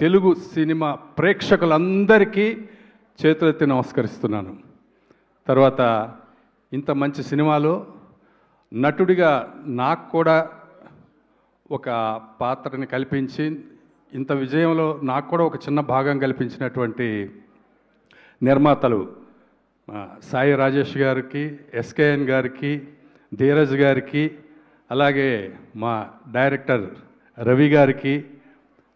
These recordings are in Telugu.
తెలుగు సినిమా ప్రేక్షకులందరికీ చేతులెత్తి నమస్కరిస్తున్నాను. తర్వాత ఇంత మంచి సినిమాలో నటుడిగా నాకు కూడా ఒక పాత్రని కల్పించి ఇంత విజయంలో నాకు కూడా ఒక చిన్న భాగం కల్పించినటువంటి నిర్మాతలు సాయి రాజేష్ గారికి, ఎస్కేఎన్ గారికి, ధీరజ్ గారికి, అలాగే మా డైరెక్టర్ రవి గారికి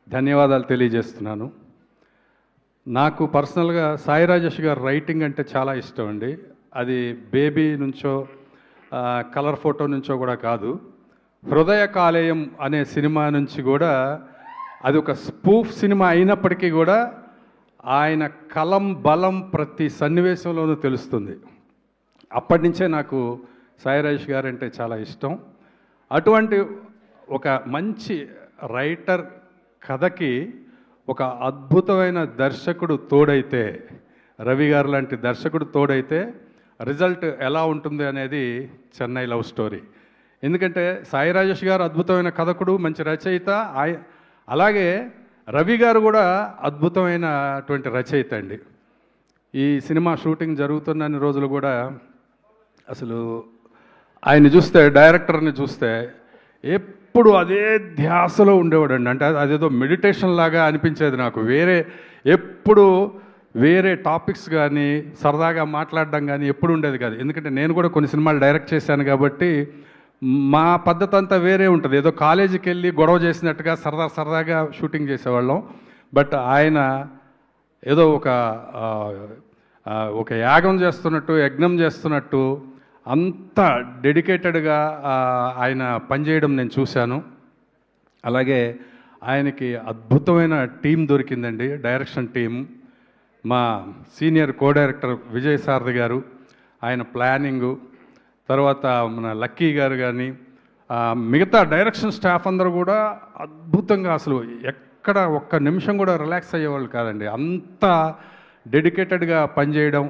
ధన్యవాదాలు తెలియజేస్తున్నాను. నాకు పర్సనల్గా సాయి రాజేష్ గారు రైటింగ్ అంటే చాలా ఇష్టం అండి. అది బేబీ నుంచో కలర్ ఫోటో నుంచో కూడా కాదు, హృదయ కాలేయం అనే సినిమా నుంచి కూడా అది ఒక స్పూఫ్ సినిమా అయినప్పటికీ కూడా ఆయన కలం బలం ప్రతి సన్నివేశంలోనూ తెలుస్తుంది. అప్పటి నుంచే నాకు సాయి రాజేష్ గారు అంటే చాలా ఇష్టం. అటువంటి ఒక మంచి రైటర్ కథకి ఒక అద్భుతమైన దర్శకుడు తోడైతే, రవి గారు లాంటి దర్శకుడు తోడైతే రిజల్ట్ ఎలా ఉంటుంది అనేది చెన్నై లవ్ స్టోరీ. ఎందుకంటే సాయి రాజేష్ గారు అద్భుతమైన కథకుడు, మంచి రచయిత, అలాగే రవి గారు కూడా అద్భుతమైనటువంటి రచయిత అండి. ఈ సినిమా షూటింగ్ జరుగుతున్న రోజులు కూడా అసలు ఆయన్ని చూస్తే, డైరెక్టర్ని చూస్తే ఎప్పుడు అదే ధ్యాసలో ఉండేవాడండి. అంటే అదేదో మెడిటేషన్ లాగా అనిపించేది నాకు. ఎప్పుడు వేరే టాపిక్స్ కానీ సరదాగా మాట్లాడడం కానీ ఎప్పుడు ఉండేది కాదు. ఎందుకంటే నేను కూడా కొన్ని సినిమాలు డైరెక్ట్ చేశాను కాబట్టి మా పద్ధతి అంతా వేరే ఉంటుంది. ఏదో కాలేజీకి వెళ్ళి గొడవ చేసినట్టుగా సరదాగా షూటింగ్ చేసేవాళ్ళం. బట్ ఆయన ఏదో ఒక యాగం చేస్తున్నట్టు, యజ్ఞం చేస్తున్నట్టు అంత డెడికేటెడ్గా ఆయన పనిచేయడం నేను చూశాను. అలాగే ఆయనకి అద్భుతమైన టీం దొరికిందండి, డైరెక్షన్ టీం. మా సీనియర్ కో డైరెక్టర్ విజయ్ సారథి గారు, ఆయన ప్లానింగు, తర్వాత మన లక్కీ గారు కానీ మిగతా డైరెక్షన్ స్టాఫ్ అందరూ కూడా అద్భుతంగా, అసలు ఎక్కడ ఒక్క నిమిషం కూడా రిలాక్స్ అయ్యేవాళ్ళు కాదండి. అంత డెడికేటెడ్గా పనిచేయడం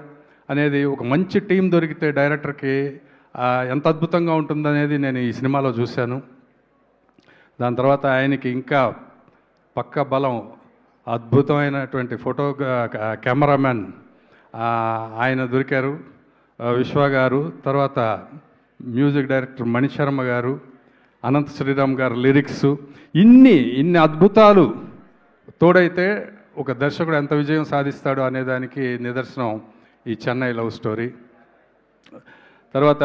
అనేది, ఒక మంచి టీం దొరికితే డైరెక్టర్కి ఎంత అద్భుతంగా ఉంటుందనేది నేను ఈ సినిమాలో చూశాను. దాని తర్వాత ఆయనకి ఇంకా పక్క బలం అద్భుతమైనటువంటి కెమెరామెన్ ఆయన దొరికారు, విశ్వ గారు. తర్వాత మ్యూజిక్ డైరెక్టర్ మణిశర్మ గారు, అనంత శ్రీరామ్ గారు లిరిక్స్, ఇన్ని అద్భుతాలు తోడైతే ఒక దర్శకుడు ఎంత విజయం సాధిస్తాడు అనేదానికి నిదర్శనం ఈ చెన్నై లవ్ స్టోరీ. తర్వాత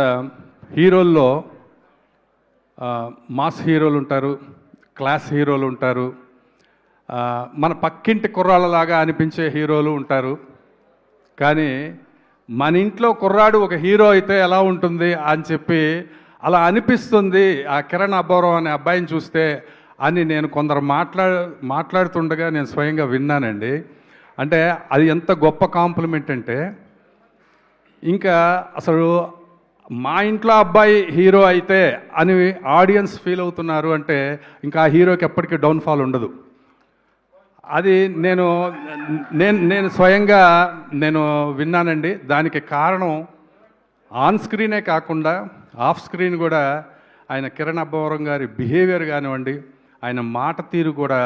హీరోల్లో మాస్ హీరోలు ఉంటారు, క్లాస్ హీరోలు ఉంటారు, మన పక్కింటి కుర్రాళ్ళలాగా అనిపించే హీరోలు ఉంటారు. కానీ మన ఇంట్లో కుర్రాడు ఒక హీరో అయితే ఎలా ఉంటుంది అని చెప్పి అలా అనిపిస్తుంది ఆ కిరణ్ అబ్బవరం అనే అబ్బాయిని చూస్తే అని నేను కొందరు మాట్లాడుతుండగా నేను స్వయంగా విన్నానండి. అంటే అది ఎంత గొప్ప కాంప్లిమెంట్ అంటే, ఇంకా అసలు మా ఇంట్లో అబ్బాయి హీరో అయితే అని ఆడియన్స్ ఫీల్ అవుతున్నారు అంటే ఇంకా ఆ హీరోకి ఎప్పటికీ డౌన్ఫాల్ ఉండదు. అది నేను స్వయంగా విన్నానండి. దానికి కారణం ఆన్ స్క్రీనే కాకుండా ఆఫ్ స్క్రీన్ కూడా ఆయన కిరణ్ అబ్బవరం గారి బిహేవియర్ కానివ్వండి, ఆయన మాట తీరు కూడా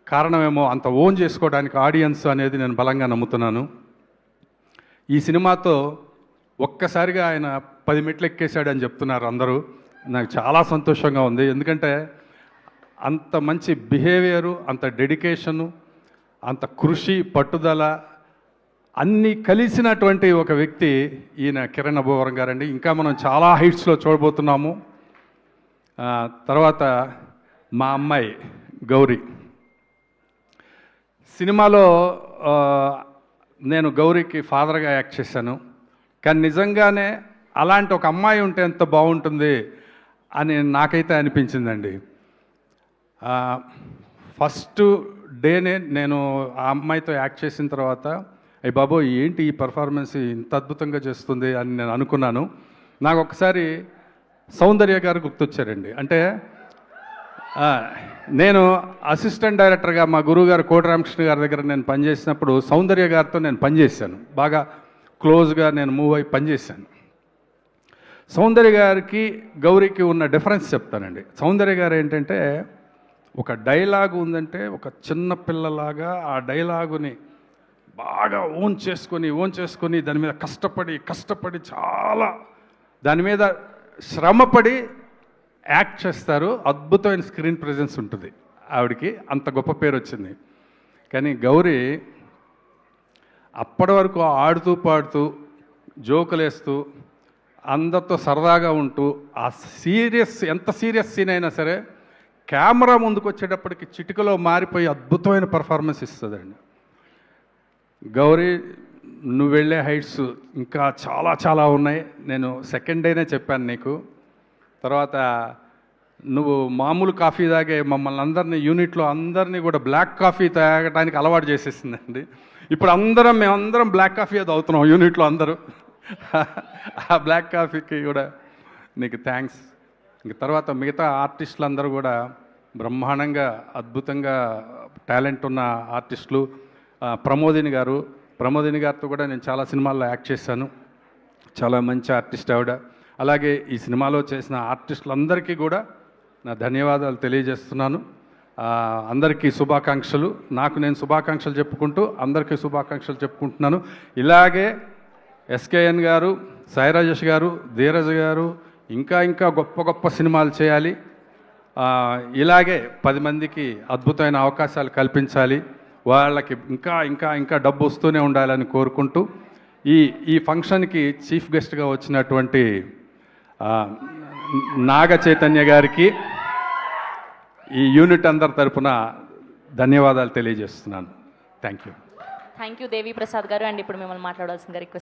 కారణమేమో అంత ఓన్ చేసుకోవడానికి ఆడియన్స్ అనేది నేను బలంగా నమ్ముతున్నాను. ఈ సినిమాతో ఒక్కసారిగా ఆయన 10 మెట్లు ఎక్కేశాడని చెప్తున్నారు అందరూ. నాకు చాలా సంతోషంగా ఉంది. ఎందుకంటే అంత మంచి బిహేవియరు, అంత డెడికేషను, అంత కృషి, పట్టుదల అన్నీ కలిసినటువంటి ఒక వ్యక్తి ఈయన కిరణ్ అబ్బవరం గారండి. ఇంకా మనం చాలా హైట్స్లో చూడబోతున్నాము. తర్వాత మా అమ్మాయి గౌరీ. సినిమాలో నేను గౌరీకి ఫాదర్గా యాక్ట్ చేశాను. కానీ నిజంగానే అలాంటి ఒక అమ్మాయి ఉంటే ఎంత బాగుంటుంది అని నాకైతే అనిపించిందండి. ఫస్ట్ డేనే నేను ఆ అమ్మాయితో యాక్ట్ చేసిన తర్వాత, అయ్య బాబోయ్ ఏంటి ఈ పర్ఫార్మెన్స్ ఇంత అద్భుతంగా చేస్తుంది అని నేను అనుకున్నాను. నాకు ఒకసారి సౌందర్య గారు గుర్తొచ్చారండి. అంటే నేను అసిస్టెంట్ డైరెక్టర్గా మా గురువుగారు కోటి రామకృష్ణ గారి దగ్గర నేను పనిచేసినప్పుడు సౌందర్య గారితో నేను పనిచేశాను. బాగా క్లోజ్గా నేను మూవ్ అయి పనిచేశాను. సౌందర్య గారికి గౌరీకి ఉన్న డిఫరెన్స్ చెప్తానండి. సౌందర్య గారు ఏంటంటే ఒక డైలాగ్ ఉందంటే ఒక చిన్న పిల్లలాగా ఆ డైలాగుని బాగా ఓన్ చేసుకొని దాని మీద కష్టపడి చాలా దాని మీద శ్రమపడి యాక్ట్ చేస్తారు. అద్భుతమైన స్క్రీన్ ప్రెజెన్స్ ఉంటుంది ఆవిడకి, అంత గొప్ప పేరు వచ్చింది. కానీ గౌరీ అప్పటి వరకు ఆడుతూ పాడుతూ జోకులేస్తూ అందరితో సరదాగా ఉంటూ ఆ ఎంత సీరియస్ సీన్ అయినా సరే కెమెరా ముందుకు వచ్చేటప్పటికి చిటికలో మారిపోయి అద్భుతమైన పర్ఫార్మెన్స్ ఇస్తుందండి. గౌరీ, నువ్వు వెళ్ళే హైట్స్ ఇంకా చాలా చాలా ఉన్నాయి. నేను సెకండ్ డేనే చెప్పాను నీకు. తర్వాత నువ్వు మామూలు కాఫీ తాగే మమ్మల్ని అందరినీ యూనిట్లో అందరినీ కూడా బ్లాక్ కాఫీ తాగడానికి అలవాటు చేసేసిందండి. ఇప్పుడు మేమందరం బ్లాక్ కాఫీ తాగుతున్నాం యూనిట్లో అందరూ. ఆ బ్లాక్ కాఫీకి కూడా నీకు థ్యాంక్స్. ఇంక తర్వాత మిగతా ఆర్టిస్టులు అందరూ కూడా బ్రహ్మాండంగా అద్భుతంగా టాలెంట్ ఉన్న ఆర్టిస్టులు. ప్రమోదిని గారితో కూడా నేను చాలా సినిమాల్లో యాక్ట్ చేశాను. చాలా మంచి ఆర్టిస్ట్ ఆవిడ. అలాగే ఈ సినిమాలో చేసిన ఆర్టిస్టులందరికీ కూడా నా ధన్యవాదాలు తెలియజేస్తున్నాను. అందరికీ శుభాకాంక్షలు. నాకు నేను శుభాకాంక్షలు చెప్పుకుంటూ అందరికీ శుభాకాంక్షలు చెప్పుకుంటున్నాను. ఇలాగే ఎస్కేఎన్ గారు, సాయి రాజేష్ గారు, ధీరజ్ గారు ఇంకా గొప్ప సినిమాలు చేయాలి. ఇలాగే 10 మందికి అద్భుతమైన అవకాశాలు కల్పించాలి. వాళ్ళకి ఇంకా డబ్బు వస్తూనే ఉండాలని కోరుకుంటూ ఈ ఫంక్షన్కి చీఫ్ గెస్ట్గా వచ్చినటువంటి నాగ చైతన్య గారికి ఈ యూనిట్ అందరి తరపున ధన్యవాదాలు తెలియజేస్తున్నాను. Thank you. దేవి ప్రసాద్ గారు. అండ్ ఇప్పుడు మిమ్మల్ని మాట్లాడాల్సిందిగా రిక్వెస్ట్